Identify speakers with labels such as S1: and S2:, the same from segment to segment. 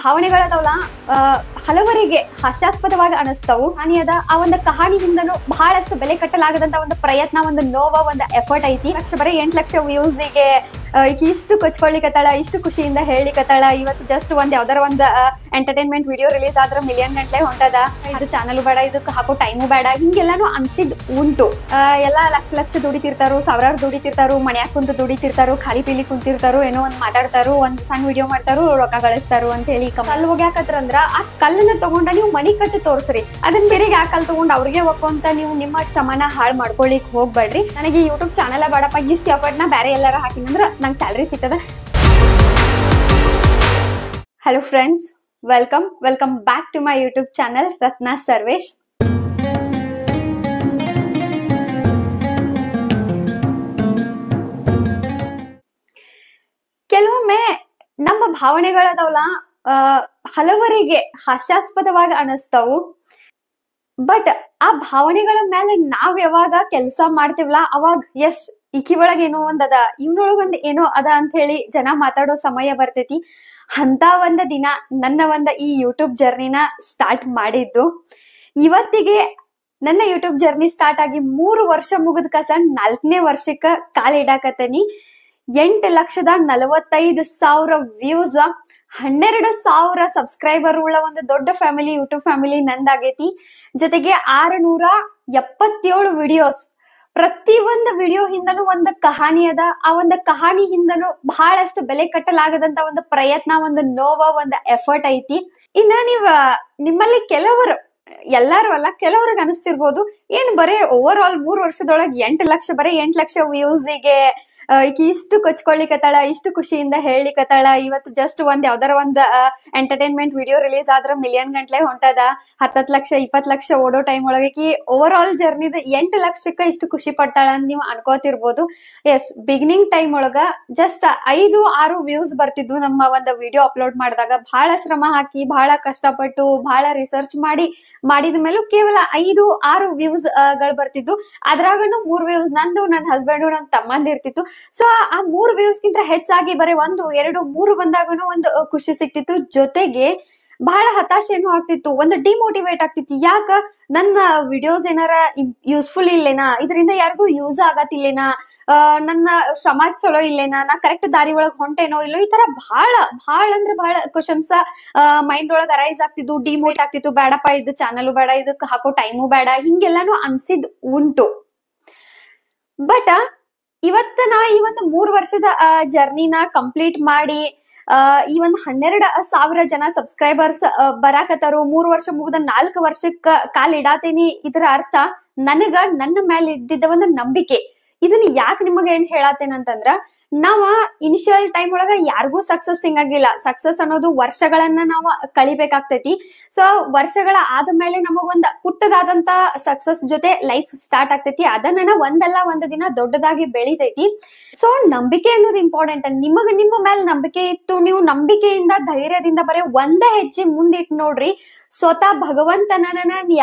S1: ಭಾವನೆಗಳದವಲ್ಲ ಹಲವರಿಗೆ ಹಾಸ್ಯಾಸ್ಪದವಾಗಿ ಅನಿಸ್ತವು. ಹಾನಿಯದ ಆ ಒಂದು ಕಹಾನಿ ಹಿಂದನು ಬಹಳಷ್ಟು ಬೆಲೆ ಕಟ್ಟಲಾಗದಂತ ಒಂದು ಪ್ರಯತ್ನ, ಒಂದು ನೋವ, ಒಂದು ಎಫರ್ಟ್ ಐತಿ. ಬರೀ 8 ಲಕ್ಷ ವ್ಯೂಸಿಗೆ ಇಷ್ಟು ಕೊಚ್ಕೊಳ್ಳಿಕತ್ತಾಳ, ಇಷ್ಟು ಖುಷಿಯಿಂದ ಹೇಳಿಕತ್ತಾಳ. ಇವತ್ತು ಜಸ್ಟ್ ಯಾವ್ದಾರ ಒಂದು ಎಂಟರ್ಟೈನ್ಮೆಂಟ್ ವಿಡಿಯೋ ರಿಲೀಸ್ ಆದ್ರೆ ಮಿಲಿಯನ್ ಗಂಟ್ಲೆ ಹೊಂಟದ. ಇದು ಚಾನಲ್ ಬೇಡ, ಇದಕ್ಕೆ ಹಾಕೋ ಟೈಮು ಬೇಡ, ಹಿಂಗೆಲ್ಲಾನು ಅನ್ಸಿದ್ ಉಂಟು. ಎಲ್ಲಾ ಲಕ್ಷ ದುಡಿತಿರ್ತಾರು, ಸಾವಿರಾರು ದುಡಿತಿರ್ತಾರು, ಮನ್ಯಾಗ ಕುಂತು ದುಡಿತಿರ್ತಾರು, ಖಾಲಿ ಪೀಲಿ ಕುಂತಿರ್ತಾರು, ಏನೋ ಒಂದ್ ಮಾತಾಡ್ತಾರು, ಒಂದ್ ಸಣ್ಣ ವಿಡಿಯೋ ಮಾಡ್ತಾರು, ರೊಕ್ಕ ಗಳಿಸ್ತಾರು ಅಂತ ಹೇಳಿ. ಕಲ್ಲು ಹೋಗ್ಯಾಕತ್ರಂದ್ರ ಆ ಕಲ್ಲನ್ನ ತಗೊಂಡ ನೀವು ಮನಿ ಕಟ್ಟಿ ತೋರ್ಸ್ರಿ. ಅದನ್ನ ಬೇರೆಗೆ ಆ ಕಲ್ ತಗೊಂಡ್ ಅವ್ರಿಗೆ ಒಕ್ಕೊಂತ ನೀವು ನಿಮ್ಮ ಶ್ರಮನ ಹಾಳು ಮಾಡ್ಕೊಳಿಕ್ ಹೋಗ್ಬೇಡ್ರಿ. ನನಗೆ ಯೂಟ್ಯೂಬ್ ಚಾನಲ್ ಬೇಡಪ್ಪ, ಇಷ್ಟು ಎಫರ್ಟ್ ನ ಬೇರೆ ಎಲ್ಲಾರ ಹಾಕಿನಂದ್ರ ನಂಗೆ ಸ್ಯಾಲರಿ ಸಿಗ್ತದ. Hello friends, welcome back to my YouTube channel Ratna Sarvesh. ಕೆಲವೊಮ್ಮೆ ನಮ್ಮ ಭಾವನೆಗಳದವಲ್ಲ ಹಲವರಿಗೆ ಹಾಸ್ಯಾಸ್ಪದವಾಗಿ ಅನಿಸ್ತವು. ಬಟ್ ಆ ಭಾವನೆಗಳ ಮೇಲೆ ನಾವ್ ಯಾವಾಗ ಕೆಲಸ ಮಾಡ್ತೀವಲ್ಲ ಅವಾಗ ಇಕಿ ಒಳಗ ಏನೋ ಒಂದ್ ಅದ, ಇವನೊಳಗೊಂದ್ ಏನೋ ಅದ ಅಂತ ಹೇಳಿ ಜನ ಮಾತಾಡೋ ಸಮಯ ಬರ್ತೈತಿ. ಅಂತ ಒಂದ್ ದಿನ ನನ್ನ ಈ ಯೂಟ್ಯೂಬ್ ಜರ್ನಿನ ಸ್ಟಾರ್ಟ್ ಮಾಡಿದ್ದು. ಇವತ್ತಿಗೆ ನನ್ನ ಯೂಟ್ಯೂಬ್ ಜರ್ನಿ ಸ್ಟಾರ್ಟ್ ಆಗಿ 3 ವರ್ಷ ಮುಗಿದ ಕಸ 4ನೇ ವರ್ಷಕ್ಕ ಕಾಲಿಡಾಕತ್ತೇನಿ. 8,45,000 ವ್ಯೂಸ್, 12,000 ಸಬ್ಸ್ಕ್ರೈಬರ್ ಉಳ್ಳ ಒಂದು ದೊಡ್ಡ ಫ್ಯಾಮಿಲಿ, ಯೂಟ್ಯೂಬ್ ಫ್ಯಾಮಿಲಿ ನಂದಾಗೈತಿ. ಜೊತೆಗೆ 677 ವಿಡಿಯೋಸ್. ಪ್ರತಿ ಒಂದು ವಿಡಿಯೋ ಹಿಂದನು ಒಂದು ಕಹಾನಿ ಅದ. ಆ ಒಂದು ಕಹಾನಿ ಹಿಂದನು ಬಹಳಷ್ಟು ಬೆಲೆ ಕಟ್ಟಲಾಗದಂತ ಒಂದು ಪ್ರಯತ್ನ, ಒಂದು ನೋವ, ಒಂದು ಎಫರ್ಟ್ ಐತಿ. ಇನ್ನ ನಿಮ್ಮಲ್ಲಿ ಕೆಲವರು, ಎಲ್ಲಾರು ಅಲ್ಲ, ಕೆಲವ್ರಿಗೆ ಅನಿಸ್ತಿರ್ಬೋದು, ಏನ್ ಬರೀ ಓವರ್ ಆಲ್ 3 ವರ್ಷದೊಳಗೆ 8 ಲಕ್ಷ ವ್ಯೂಸಿಗೆ ಇಷ್ಟು ಕೊಚ್ಕೊಳ್ಳಿಕತ್ತಾಳ, ಇಷ್ಟು ಖುಷಿಯಿಂದ ಹೇಳಿಕತ್ತಾಳ. ಇವತ್ತು ಜಸ್ಟ್ ಯಾವ್ದಾರ ಒಂದ್ ಎಂಟರ್ಟೈನ್ಮೆಂಟ್ ವಿಡಿಯೋ ರಿಲೀಸ್ ಆದ್ರೆ ಮಿಲಿಯನ್ ಗಂಟ್ಲೆ ಹೊಂಟದ. 10 ಲಕ್ಷ 20 ಲಕ್ಷ ಓಡೋ ಟೈಮ್ ಒಳಗೆ ಓವರ್ ಆಲ್ ಜರ್ನಿದ 8 ಲಕ್ಷಕ್ಕ ಇಷ್ಟು ಖುಷಿ ಪಡ್ತಾಳ ಅಂತ ನೀವು ಅನ್ಕೋತಿರ್ಬೋದು. ಎಸ್, ಬಿಗಿನಿಂಗ್ ಟೈಮ್ ಒಳಗ ಜಸ್ಟ್ 5-6 ವ್ಯೂಸ್ ಬರ್ತಿದ್ವು ನಮ್ಮ ಒಂದು ವಿಡಿಯೋ ಅಪ್ಲೋಡ್ ಮಾಡಿದಾಗ. ಬಹಳ ಶ್ರಮ ಹಾಕಿ, ಬಹಳ ಕಷ್ಟಪಟ್ಟು, ಬಹಳ ರಿಸರ್ಚ್ ಮಾಡಿದ ಮೇಲೂ ಕೇವಲ 5-6 ವ್ಯೂಸ್ ಗಳು ಬರ್ತಿದ್ವು. ಅದ್ರಾಗನು 3 ವ್ಯೂಸ್ ನಂದು, ನನ್ನ ಹಸ್ಬೆಂಡ್, ನನ್ನ ತಮ್ಮಂದ ಇರ್ತಿತ್ತು. ಸೊ ಆ 3 ವ್ಯೂಸ್ ಗಿಂತ ಹೆಚ್ಚಾಗಿ ಬರೀ 1, 2, 3 ಬಂದಾಗನು ಒಂದು ಖುಷಿ ಸಿಕ್ತಿತ್ತು. ಜೊತೆಗೆ ಬಹಳ ಹತಾಶೆನೂ ಆಗ್ತಿತ್ತು, ಒಂದು ಡಿಮೋಟಿವೇಟ್ ಆಗ್ತಿತ್ತು. ಯಾಕ ನನ್ನ ವಿಡಿಯೋಸ್ ಏನಾರ ಯೂಸ್ಫುಲ್ ಇಲ್ಲೇನಾ, ಇದರಿಂದ ಯಾರಿಗೂ ಯೂಸ್ ಆಗತ್ತಿಲ್ಲೇನಾ, ನನ್ನ ಶ್ರಮ ಚಲೋ ಇಲ್ಲೇನಾ, ನಾ ಕರೆಕ್ಟ್ ದಾರಿ ಒಳಗ್ ಹೊಂಟೇನೋ ಇಲ್ಲೋ, ಈ ತರ ಬಹಳ ಅಂದ್ರೆ ಬಹಳ ಕ್ವಶನ್ಸ್ ಮೈಂಡ್ ಒಳಗ್ ಅರೈಸ್ ಆಗ್ತಿದ್ವು. ಡಿಮೋಟ್ ಆಗ್ತಿತ್ತು, ಬೇಡಪ್ಪ ಇದು ಚಾನಲ್ ಬೇಡ, ಇದಕ್ಕೆ ಹಾಕೋ ಟೈಮು ಬೇಡ, ಹಿಂಗೆಲ್ಲಾನು ಅನ್ಸಿದ್ ಉಂಟು. ಬಟ್ ಇವತ್ತ ನಾ ಈ ಒಂದು 3 ವರ್ಷದ ಜರ್ನಿನ ಕಂಪ್ಲೀಟ್ ಮಾಡಿ ಈ ಒಂದು 12,000 ಜನ ಸಬ್ಸ್ಕ್ರೈಬರ್ಸ್ ಬರಾಕತ್ತಾರು. 3 ವರ್ಷ ಮುಗಿದ 4 ವರ್ಷಕ್ಕ ಕಾಲಿಡಾತೇನಿ. ಇದರ ಅರ್ಥ ನನಗ ನನ್ನ ಮೇಲೆ ಇದ್ದಿದ್ದ ಒಂದು ನಂಬಿಕೆ. ಇದನ್ನ ಯಾಕೆ ನಿಮಗ ಏನ್ ಹೇಳತ್ತೇನಂತಂದ್ರ, ನಾವ ಇನಿಷಿಯಲ್ ಟೈಮ್ ಒಳಗ ಯಾರಿಗೂ ಸಕ್ಸಸ್ ಸಿಗಂಗಿಲ್ಲ. ಸಕ್ಸಸ್ ಅನ್ನೋದು ವರ್ಷಗಳನ್ನ ನಾವು ಕಳಿಬೇಕಾಗ್ತೈತಿ. ಸೊ ವರ್ಷಗಳ ಆದ್ಮೇಲೆ ನಮಗೊಂದ್ ಪುಟ್ಟದಾದಂತ ಸಕ್ಸಸ್ ಜೊತೆ ಲೈಫ್ ಸ್ಟಾರ್ಟ್ ಆಗ್ತೈತಿ. ಅದನ್ನ ಒಂದಲ್ಲ ಒಂದು ದಿನ ದೊಡ್ಡದಾಗಿ ಬೆಳಿತೈತಿ. ಸೊ ನಂಬಿಕೆ ಅನ್ನೋದು ಇಂಪಾರ್ಟೆಂಟ್. ನಿಮ್ಮ ಮೇಲೆ ನಂಬಿಕೆ ಇತ್ತು, ನೀವು ನಂಬಿಕೆಯಿಂದ, ಧೈರ್ಯದಿಂದ ಬರೀ ಒಂದೇ ಹೆಜ್ಜೆ ಮುಂದಿಟ್ಟು ನೋಡ್ರಿ, ಸ್ವತಃ ಭಗವಂತನ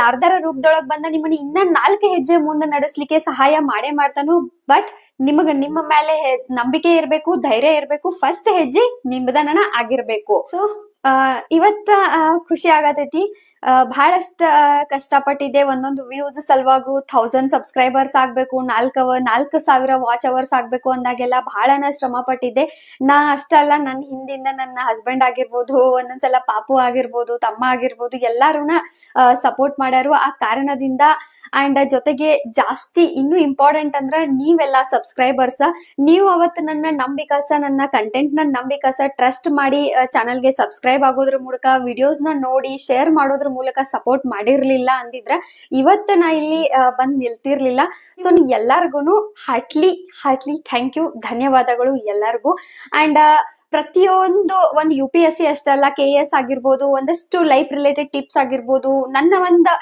S1: ಯಾರ್ದಾರ ರೂಪದೊಳಗ್ ಬಂದ ನಿಮ್ಮನ್ನ ಇನ್ನ 4 ಹೆಜ್ಜೆ ಮುಂದೆ ನಡೆಸ್ಲಿಕ್ಕೆ ಸಹಾಯ ಮಾಡೇ ಮಾಡ್ತಾನು. ಬಟ್ ನಿಮ್ಮ ಮೇಲೆ ನಂಬಿಕೆ ಇರ್ಬೇಕು, ಧೈರ್ಯ ಇರ್ಬೇಕು. ಫಸ್ಟ್ ಹೆಜ್ಜೆ ನಿಮ್ದನ ಆಗಿರ್ಬೇಕು. ಸೊ ಇವತ್ತ ಖುಷಿ ಆಗತೈತಿ. ಬಹಳಷ್ಟ ಕಷ್ಟಪಟ್ಟಿದ್ದೆ. ಒಂದೊಂದು ವ್ಯೂಸ್ ಸಲುವಾಗು 1000 ಸಬ್ಸ್ಕ್ರೈಬರ್ಸ್ ಆಗ್ಬೇಕು, 4,000 ವಾಚ್ ಅವರ್ಸ್ ಆಗ್ಬೇಕು ಅಂದಾಗೆಲ್ಲ ಬಹಳನ ಶ್ರಮ ಪಟ್ಟಿದ್ದೆ. ನಾ ಅಷ್ಟಲ್ಲ, ನನ್ನ ಹಿಂದಿಂದ ನನ್ನ ಹಸ್ಬೆಂಡ್ ಆಗಿರ್ಬೋದು, ಒಂದೊಂದ್ಸಲ ಪಾಪು ಆಗಿರ್ಬೋದು, ತಮ್ಮ ಆಗಿರ್ಬೋದು, ಎಲ್ಲಾರುನ ಸಪೋರ್ಟ್ ಮಾಡ್ಯಾರು. ಆ ಕಾರಣದಿಂದ ಅಂಡ್ ಜೊತೆಗೆ ಜಾಸ್ತಿ ಇನ್ನೂ ಇಂಪಾರ್ಟೆಂಟ್ ಅಂದ್ರ ನೀವೆಲ್ಲ ಸಬ್ಸ್ಕ್ರೈಬರ್ಸ್, ನೀವು ಅವತ್ತು ನನ್ನ ನಂಬಿಕಸ, ನನ್ನ ಕಂಟೆಂಟ್ ನ ನಂಬಿಕಸ ಟ್ರಸ್ಟ್ ಮಾಡಿ ಚಾನಲ್ಗೆ ಸಬ್ಸ್ಕ್ರೈಬ್ ಆಗೋದ್ರ ಮೂಲಕ, ವಿಡಿಯೋಸ್ ನ ನೋಡಿ ಶೇರ್ ಮಾಡೋದ್ರ ಮೂಲಕ ಸಪೋರ್ಟ್ ಮಾಡಿರ್ಲಿಲ್ಲ ಅಂದಿದ್ರ ಇವತ್ತು ನಾ ಇಲ್ಲಿ ಬಂದ್ ನಿಲ್ತಿರ್ಲಿಲ್ಲ. ಸೊ ಎಲ್ಲಾರ್ಗುನು ಹಾರ್ಟ್ಲಿ ಥ್ಯಾಂಕ್ ಯು, ಧನ್ಯವಾದಗಳು ಎಲ್ಲರಿಗೂ. ಅಂಡ್ ಪ್ರತಿಯೊಂದು ಒಂದು UPSC ಅಷ್ಟಲ್ಲ, KS ಆಗಿರ್ಬೋದು, ಒಂದಷ್ಟು ಲೈಫ್ ರಿಲೇಟೆಡ್ ಟಿಪ್ಸ್ ಆಗಿರ್ಬೋದು, ನನ್ನ ಒಂದು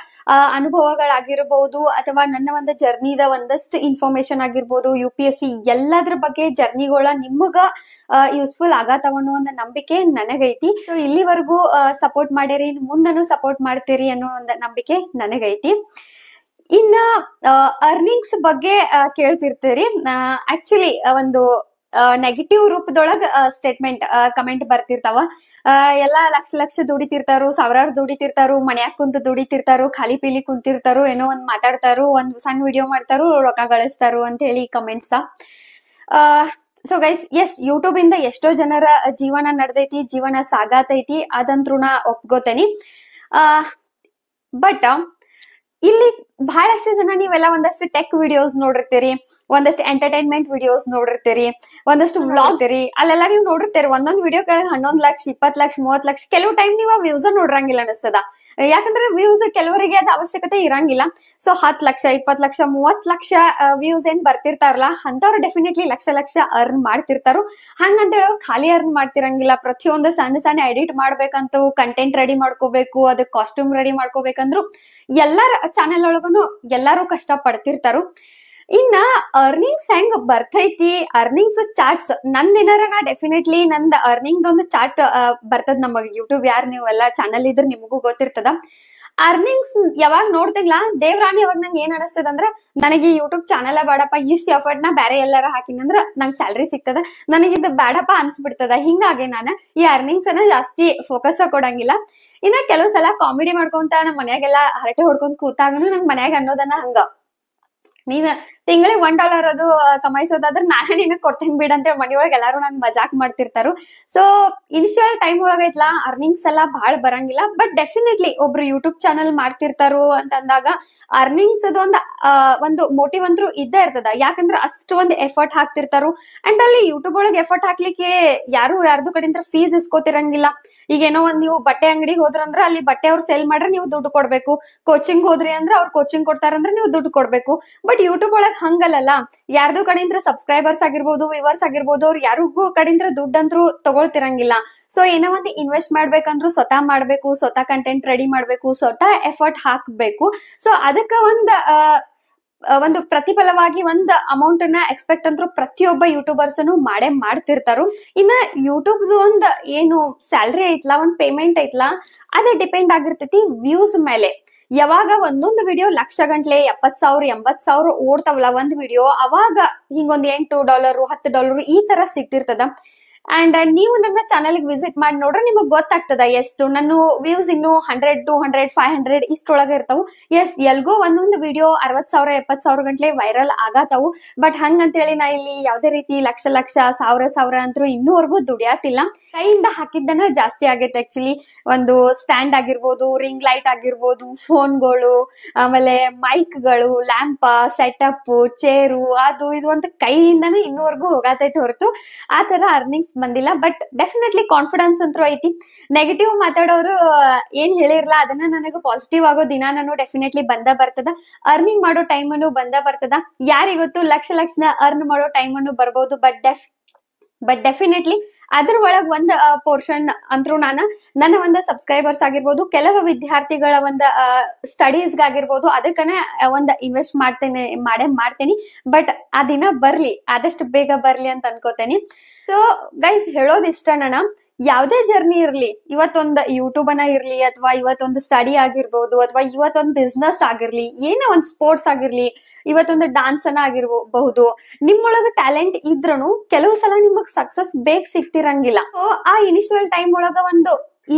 S1: ಅನುಭವಗಳಾಗಿರ್ಬೋದು, ಅಥವಾ ನನ್ನ ಒಂದು ಜರ್ನಿದ ಒಂದಷ್ಟು ಇನ್ಫಾರ್ಮೇಶನ್ ಆಗಿರ್ಬೋದು, UPSC ಎಲ್ಲದ್ರ ಬಗ್ಗೆ ಜರ್ನಿಗಳ ನಿಮಗ ಯೂಸ್ಫುಲ್ ಆಗತ್ತವ ಅನ್ನೋ ಒಂದು ನಂಬಿಕೆ ನನಗೈತಿ. ಸೊ ಇಲ್ಲಿವರೆಗೂ ಸಪೋರ್ಟ್ ಮಾಡಿರಿ, ಮುಂದನು ಸಪೋರ್ಟ್ ಮಾಡ್ತೀರಿ ಅನ್ನೋ ಒಂದು ನಂಬಿಕೆ ನನಗೈತಿ. ಇನ್ನ ಅರ್ನಿಂಗ್ಸ್ ಬಗ್ಗೆ ಕೇಳ್ತಿರ್ತೀರಿ. ಆಕ್ಚುಲಿ ಒಂದು ನೆಗೆಟಿವ್ ರೂಪದೊಳಗ ಸ್ಟೇಟ್ಮೆಂಟ್ ಕಮೆಂಟ್ ಬರ್ತಿರ್ತಾವ. ಎಲ್ಲಾ ಲಕ್ಷ ಲಕ್ಷ ದುಡಿತಿರ್ತಾರು, ಸಾವಿರಾರು ದುಡಿತಿರ್ತಾರು, ಮನ್ಯಾಗ ಕುಂತು ದುಡಿತಿರ್ತಾರು, ಖಾಲಿ ಪೀಲಿ ಕುಂತಿರ್ತಾರು, ಏನೋ ಒಂದ್ ಮಾತಾಡ್ತಾರು, ಒಂದ್ ಸಣ್ಣ ವಿಡಿಯೋ ಮಾಡ್ತಾರು, ರೊಕ್ಕ ಗಳಿಸ್ತಾರು ಅಂತ ಹೇಳಿ comments. So guys, yes, YouTube ಇಂದ ಎಷ್ಟೋ ಜನರ ಜೀವನ ನಡೆದೈತಿ, ಜೀವನ ಸಾಗಾತೈತಿ, ಅದಂತ್ರು ನಾ ಒಪ್ಕೋತೇನಿ. ಬಟ್ ಇಲ್ಲಿ ಬಹಳಷ್ಟು ಜನ ನೀವೆಲ್ಲ ಒಂದಷ್ಟು ಟೆಕ್ ವಿಡಿಯೋಸ್ ನೋಡಿರ್ತೀರಿ, ಒಂದಷ್ಟು ಎಂಟರ್ಟೈನ್ಮೆಂಟ್ ವಿಡಿಯೋಸ್ ನೋಡಿರ್ತೀರಿ, ಒಂದಷ್ಟು ವ್ಲಾಗ್ಸ್ ಇರಿ, ಅಲ್ಲೆಲ್ಲ ನೀವು ನೋಡಿರ್ತೀರಿ ಒಂದೊಂದ್ ವಿಡಿಯೋ ಕೆಳಗೆ 11 ಲಕ್ಷ, 20 ಲಕ್ಷ, 30 ಲಕ್ಷ. ಕೆಲವು ಟೈಮ್ ನೀವು ಆ ವ್ಯೂಸ್ ನೋಡ್ರಂಗಿಲ್ಲ ಅನಿಸ್ತದ. ಯಾಕಂದ್ರೆ ವ್ಯೂಸ್ ಕೆಲವರಿಗೆ ಅದ ಅವಶ್ಯಕತೆ ಇರಂಗಿಲ್ಲ. ಸೊ 10 ಲಕ್ಷ, 20 ಲಕ್ಷ, 30 ಲಕ್ಷ ವ್ಯೂಸ್ ಏನ್ ಬರ್ತಿರ್ತಾರಲ್ಲ, ಅಂತವ್ರು ಡೆಫಿನೆಟ್ಲಿ ಲಕ್ಷ ಲಕ್ಷ ಅರ್ನ್ ಮಾಡ್ತಿರ್ತಾರು. ಹಂಗಂತ ಹೇಳಿ ಅವ್ರು ಖಾಲಿ ಅರ್ನ್ ಮಾಡ್ತಿರಂಗಿಲ್ಲ. ಪ್ರತಿಯೊಂದು ಸಣ್ಣ ಸಣ್ಣ ಎಡಿಟ್ ಮಾಡ್ಬೇಕಂತ, ಕಂಟೆಂಟ್ ರೆಡಿ ಮಾಡ್ಕೋಬೇಕು, ಅದಕ್ಕೆ ಕಾಸ್ಟ್ಯೂಮ್ ರೆಡಿ ಮಾಡ್ಕೋಬೇಕಂದ್ರು ಎಲ್ಲಾರ ಚಾನೆಲ್ ಒಳಗನು ಎಲ್ಲಾರು ಕಷ್ಟ ಪಡ್ತಿರ್ತಾರು. ಇನ್ನ ಅರ್ನಿಂಗ್ಸ್ ಹೆಂಗ್ ಬರ್ತೈತಿ, ಅರ್ನಿಂಗ್ಸ್ ಚಾರ್ಟ್ಸ್ ನಂದೇನಾರ ನಾ ಡೆಫಿನೆಟ್ಲಿ ನಂದ್ ಅರ್ನಿಂಗ್ ಒಂದು ಚಾರ್ಟ್ ಬರ್ತದ. ನಮಗ್ ಯೂಟ್ಯೂಬ್ ಯಾರು ನೀವೆಲ್ಲ ಚಾನಲ್ ಇದ್ರ ನಿಮಗೂ ಗೊತ್ತಿರ್ತದ. ಅರ್ನಿಂಗ್ಸ್ ಯಾವಾಗ ನೋಡ್ತಿಲ್ಲ ದೇವ್ರಾಣಿ, ಅವಾಗ ನಂಗೆ ಏನ್ ಅನಿಸ್ತದ ಅಂದ್ರ, ನನಗೆ ಯೂಟ್ಯೂಬ್ ಚಾನಲ್ ಬೇಡಪ್ಪ, ಇಷ್ಟ ಎಫರ್ಟ್ ನಾ ಬೇರೆ ಎಲ್ಲಾರ ಹಾಕಿನಂದ್ರ ನಂಗೆ ಸ್ಯಾಲ್ರಿ ಸಿಗ್ತದ, ನನಗಿದ್ ಬೇಡಪ್ಪ ಅನ್ಸ್ಬಿಡ್ತದ. ಹಿಂಗಾಗಿ ನಾನು ಈ ಅರ್ನಿಂಗ್ಸ್ ಅನ್ನ ಜಾಸ್ತಿ ಫೋಕಸ್ ಕೊಡಂಗಿಲ್ಲ. ಇನ್ನ ಕೆಲವು ಸಲ ಕಾಮಿಡಿ ಮಾಡ್ಕೊಂತ ನಮ್ ಮನ್ಯಾಗೆಲ್ಲ ಹರಟೆ ಹೊಡ್ಕೊಂಡ್ ಕೂತಾಗನು ನಂಗ್ ಮನ್ಯಾಗ ಅನ್ನೋದನ್ನ ಹಂಗ, ನೀನ್ ತಿಂಗಳಿಗೆ $1 ಅದು ಕಮಾಯಿಸೋದಾದ್ರೆ ನಾನೇ ನಿನಗ್ ಕೊಡ್ತೇನೆ ಬಿಡ ಅಂತ ಮನಿಯೊಳಗೆ ಎಲ್ಲಾರು ನನ್ ಮಜಾಕ್ ಮಾಡ್ತಿರ್ತಾರು. ಸೊ ಇನಿಷಿಯಲ್ ಟೈಮ್ ಒಳಗೈತ್ಲ ಅರ್ನಿಂಗ್ಸ್ ಎಲ್ಲ ಬಹಳ ಬರಂಗಿಲ್ಲ. ಬಟ್ ಡೆಫಿನೆಟ್ಲಿ ಒಬ್ರು ಯೂಟ್ಯೂಬ್ ಚಾನಲ್ ಮಾಡ್ತಿರ್ತಾರು ಅಂತ ಅಂದಾಗ ಅರ್ನಿಂಗ್ಸ್ ಒಂದು ಮೋಟಿವ್ ಅಂತೂ ಇದ್ದೇ ಇರ್ತದ. ಯಾಕಂದ್ರೆ ಅಷ್ಟು ಒಂದು ಎಫರ್ಟ್ ಹಾಕ್ತಿರ್ತಾರು. ಅಂಡ್ ಅಲ್ಲಿ ಯೂಟ್ಯೂಬ್ ಒಳಗೆ ಎಫರ್ಟ್ ಹಾಕ್ಲಿಕ್ಕೆ ಯಾರ್ದು ಕಡೆಯಿಂದ ಫೀಸ್ ಇಸ್ಕೋತಿರಂಗಿಲ್ಲ. ಈಗ ಏನೋ ಒಂದ್ ನೀವು ಬಟ್ಟೆ ಅಂಗಡಿಗೆ ಹೋದ್ರಂದ್ರ ಅಲ್ಲಿ ಬಟ್ಟೆ ಅವ್ರು ಸೇಲ್ ಮಾಡ್ರೆ ನೀವು ದುಡ್ಡು ಕೊಡ್ಬೇಕು. ಕೋಚಿಂಗ್ ಹೋದ್ರಿ ಅಂದ್ರೆ ಅವ್ರು ಕೋಚಿಂಗ್ ಕೊಡ್ತಾರಂದ್ರೆ ನೀವು ದುಡ್ಡು ಕೊಡ್ಬೇಕು. ಬಟ್ ಯೂಟ್ಯೂಬ್ ಒಳಗ್ ಹಂಗಲ್ಲ, ಯಾರ್ದು ಕಡೆಯಿಂದ ಸಬ್ಸ್ಕ್ರೈಬರ್ಸ್ ಆಗಿರ್ಬೋದು, ವ್ಯೂವರ್ಸ್ ಆಗಿರ್ಬೋದು, ಅವ್ರು ಯಾರಿಗೂ ಕಡೆಯಿಂದ ದುಡ್ಡಂತ್ರು ತಗೊಳ್ತಿರಂಗಿಲ್ಲ. ಸೊ ಏನೋ ಒಂದು ಇನ್ವೆಸ್ಟ್ ಮಾಡ್ಬೇಕಂದ್ರು ಸ್ವತಃ ಮಾಡ್ಬೇಕು, ಸ್ವತಃ ಕಂಟೆಂಟ್ ರೆಡಿ ಮಾಡ್ಬೇಕು, ಸ್ವತಃ ಎಫರ್ಟ್ ಹಾಕ್ಬೇಕು. ಸೊ ಅದಕ್ಕ ಒಂದು ಪ್ರತಿಫಲವಾಗಿ ಒಂದು ಅಮೌಂಟ್ ನ ಎಕ್ಸ್ಪೆಕ್ಟ್ ಅಂತೂ ಪ್ರತಿಯೊಬ್ಬ ಯೂಟ್ಯೂಬರ್ಸ್ ಮಾಡೇ ಮಾಡ್ತಿರ್ತಾರು. ಇನ್ನ ಯೂಟ್ಯೂಬ್ ಒಂದ್ ಏನು ಸ್ಯಾಲ್ರಿ ಐತ್ಲಾ, ಒಂದ್ ಪೇಮೆಂಟ್ ಐತ್ಲಾ, ಅದೇ ಡಿಪೆಂಡ್ ಆಗಿರ್ತೈತಿ ವ್ಯೂಸ್ ಮೇಲೆ. ಯಾವಾಗ ಒಂದೊಂದು ವಿಡಿಯೋ ಲಕ್ಷ ಗಂಟ್ಲೆ $70,000 $80,000 ಓಡ್ತಾವಲ್ಲ ಒಂದ್ ವಿಡಿಯೋ, ಅವಾಗ ಹಿಂಗೊಂದ್ $8 $10 ಈ ತರ ಸಿಗ್ತಿರ್ತದ. ಅಂಡ್ ನೀವು ನನ್ನ ಚಾನಲ್ ವಿಸಿಟ್ ಮಾಡಿ ನೋಡ್ರೆ ನಿಮಗ್ ಗೊತ್ತಾಗ್ತದ ಎಷ್ಟು ನನ್ನ ವ್ಯೂಸ್ ಇನ್ನು 100 200 500 ಇಷ್ಟೊಳಗ ಇರ್ತಾವು. ಎಸ್, ಎಲ್ಗೋ ಒಂದೊಂದು ವಿಡಿಯೋ 60,000 70,000 ಗಂಟ್ಲೆ ವೈರಲ್ ಆಗತಾವು. ಬಟ್ ಹಂಗಂತೇಳಿ ನಾ ಇಲ್ಲಿ ಯಾವ್ದೇ ರೀತಿ ಲಕ್ಷ ಲಕ್ಷ ಸಾವಿರ ಅಂತೂ ಇನ್ನೂವರೆಗೂ ದುಡಿಯಾತಿಲ್ಲ. ಕೈಯಿಂದ ಹಾಕಿದ್ದನ್ನ ಜಾಸ್ತಿ ಆಗೈತೆ. ಆಕ್ಚುಲಿ ಒಂದು ಸ್ಟ್ಯಾಂಡ್ ಆಗಿರ್ಬೋದು, ರಿಂಗ್ ಲೈಟ್ ಆಗಿರ್ಬೋದು, ಫೋನ್ಗಳು, ಆಮೇಲೆ ಮೈಕ್ಗಳು, ಲ್ಯಾಂಪ, ಸೆಟಪ್, ಚೇರು, ಅದು ಇದು ಅಂತ ಕೈಯಿಂದನೇ ಇನ್ನೂವರೆಗೂ ಹೋಗತೈತಿ ಹೊರತು ಆ ತರ ಅರ್ನಿಂಗ್ಸ್ ಬಂದಿಲ್ಲ. ಬಟ್ ಡೆಫಿನೆಟ್ಲಿ ಕಾನ್ಫಿಡೆನ್ಸ್ ಅಂತೂ ಐತಿ. ನೆಗೆಟಿವ್ ಮಾತಾಡೋರು ಏನ್ ಹೇಳಿರ್ಲ ಅದನ್ನ ನನಗೆ ಪಾಸಿಟಿವ್ ಆಗೋ ದಿನ ನಾನು ಡೆಫಿನೆಟ್ಲಿ ಬಂದ ಬರ್ತದ. ಅರ್ನಿಂಗ್ ಮಾಡೋ ಟೈಮ್ ಅನ್ನು ಬಂದ ಬರ್ತದ. ಯಾರಿಗೊತ್ತು ಲಕ್ಷ ಅರ್ನ್ ಮಾಡೋ ಟೈಮ್ ಅನ್ನು ಬರ್ಬೋದು. ಬಟ್ ಡೆಫಿನೆಟ್ಲಿ ಅದ್ರ ಒಳಗ್ ಒಂದ್ ಪೋರ್ಷನ್ ಅಂತೂ ನನ್ನ ಒಂದು ಸಬ್ಸ್ಕ್ರೈಬರ್ಸ್ ಆಗಿರ್ಬೋದು, ಕೆಲವು ವಿದ್ಯಾರ್ಥಿಗಳ ಒಂದು ಸ್ಟಡೀಸ್ಗಾಗಿರ್ಬೋದು, ಅದಕ್ಕನೆ ಒಂದ್ ಇನ್ವೆಸ್ಟ್ ಮಾಡ್ತೇನೆ. ಬಟ್ ಆ ದಿನ ಬರ್ಲಿ, ಆದಷ್ಟು ಬೇಗ ಬರ್ಲಿ ಅಂತ ಅನ್ಕೋತೇನಿ. ಸೊ ಗೈಸ್, ಹೇಳೋದ್ ಇಷ್ಟ, ನಾನು ಯಾವ್ದೇ ಜರ್ನಿ ಇರ್ಲಿ, ಇವತ್ತೊಂದ್ ಯೂಟ್ಯೂಬ್ ಅನ್ನ ಇರ್ಲಿ, ಅಥವಾ ಇವತ್ತೊಂದು ಸ್ಟಡಿ ಆಗಿರ್ಬೋದು, ಅಥವಾ ಇವತ್ತೊಂದು ಬಿಸ್ನೆಸ್ ಆಗಿರ್ಲಿ, ಏನೋ ಒಂದ್ ಸ್ಪೋರ್ಟ್ಸ್ ಆಗಿರ್ಲಿ, ಇವತ್ತೊಂದು ಡಾನ್ಸ್ ಅನ್ನ ಆಗಿರಬಹುದು, ನಿಮ್ಮೊಳಗ ಟ್ಯಾಲೆಂಟ್ ಇದ್ರೂ ಕೆಲವು ಸಲ ನಿಮಗ್ ಸಕ್ಸಸ್ ಬೇಗ ಸಿಗ್ತಿರಂಗಿಲ್ಲ. ಆ ಇನಿಷಿಯಲ್ ಟೈಮ್ ಒಳಗ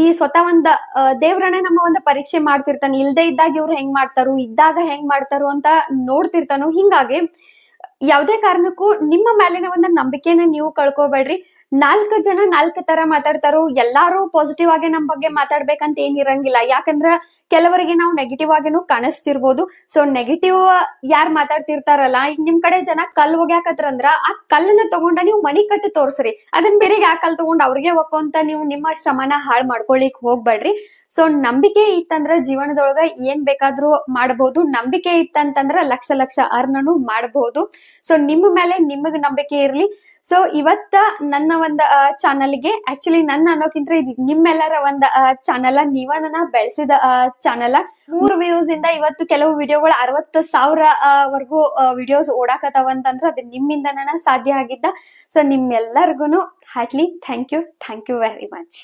S1: ಈ ಸ್ವತಃ ದೇವ್ರನೇ ನಮ್ಮ ಒಂದು ಪರೀಕ್ಷೆ ಮಾಡ್ತಿರ್ತಾನೆ. ಇಲ್ದೇ ಇದ್ದಾಗ ಇವ್ರು ಹೆಂಗ್ ಮಾಡ್ತಾರು, ಇದ್ದಾಗ ಹೆಂಗ್ ಮಾಡ್ತಾರು ಅಂತ ನೋಡ್ತಿರ್ತಾನು. ಹಿಂಗಾಗಿ ಯಾವ್ದೇ ಕಾರಣಕ್ಕೂ ನಿಮ್ಮ ಮೇಲಿನ ಒಂದು ನಂಬಿಕೆನ ನೀವು ಕಳ್ಕೊಬೇಡ್ರಿ. 4 ಜನ 4 ತರ ಮಾತಾಡ್ತಾರೋ, ಎಲ್ಲಾರು ಪಾಸಿಟಿವ್ ಆಗಿ ನಮ್ ಬಗ್ಗೆ ಮಾತಾಡ್ಬೇಕಂತ ಏನಿರಂಗಿಲ್ಲ. ಯಾಕಂದ್ರ ಕೆಲವರಿಗೆ ನಾವು ನೆಗೆಟಿವ್ ಆಗಿನೂ ಕಾಣಿಸ್ತಿರ್ಬೋದು. ಸೊ ನೆಗೆಟಿವ್ ಯಾರ್ ಮಾತಾಡ್ತಿರ್ತಾರಲ್ಲ, ಈಗ ನಿಮ್ ಕಡೆ ಜನ ಕಲ್ ಒಗ್ಯಾಕತ್ರಂದ್ರ ಆ ಕಲ್ಲನ್ನ ತಗೊಂಡ ನೀವು ಮನಿ ಕಟ್ಟಿ ತೋರ್ಸ್ರಿ. ಅದನ್ನ ಬೇರೆಗೆ ಆ ಕಲ್ ತಗೊಂಡ್ ಅವ್ರಿಗೆ ಒಕ್ಕೊಂತ ನೀವು ನಿಮ್ಮ ಶ್ರಮನ ಹಾಳ್ ಮಾಡ್ಕೊಳಿಕ್ ಹೋಗ್ಬೇಡ್ರಿ. ಸೊ ನಂಬಿಕೆ ಇತ್ತಂದ್ರ ಜೀವನದೊಳಗ ಏನ್ ಬೇಕಾದ್ರೂ ಮಾಡಬಹುದು. ನಂಬಿಕೆ ಇತ್ತಂತಂದ್ರ ಲಕ್ಷ ಅರ್ನನು ಮಾಡಬಹುದು. ಸೊ ನಿಮ್ಮ ಮೇಲೆ ನಿಮಗ್ ನಂಬಿಕೆ ಇರ್ಲಿ. ಸೊ ಇವತ್ತ ನನ್ನ ಒಂದ್ ಚಾನಲ್ಗೆ, ಆಕ್ಚುಲಿ ನನ್ನ ಅನ್ನೋಕ್ಕಿಂತ ಇದು ನಿಮ್ಮೆಲ್ಲರ ಒಂದ್ ಚಾನಲ್, ನೀವ ನನ್ನ ಬೆಳೆಸಿದ ಚಾನಲ್. 3 ವ್ಯೂಸ್ ಇಂದ ಇವತ್ತು ಕೆಲವು ವಿಡಿಯೋಗಳು 60,000 ವರ್ಗೂ ವಿಡಿಯೋಸ್ ಓಡಾಕತಾವ ಅಂತಂದ್ರ ಅದು ನಿಮ್ಮಿಂದ ಸಾಧ್ಯ ಆಗಿದ್ದ. ಸೊ ನಿಮ್ಮೆಲ್ಲರಿಗೂ heartly thank you very much.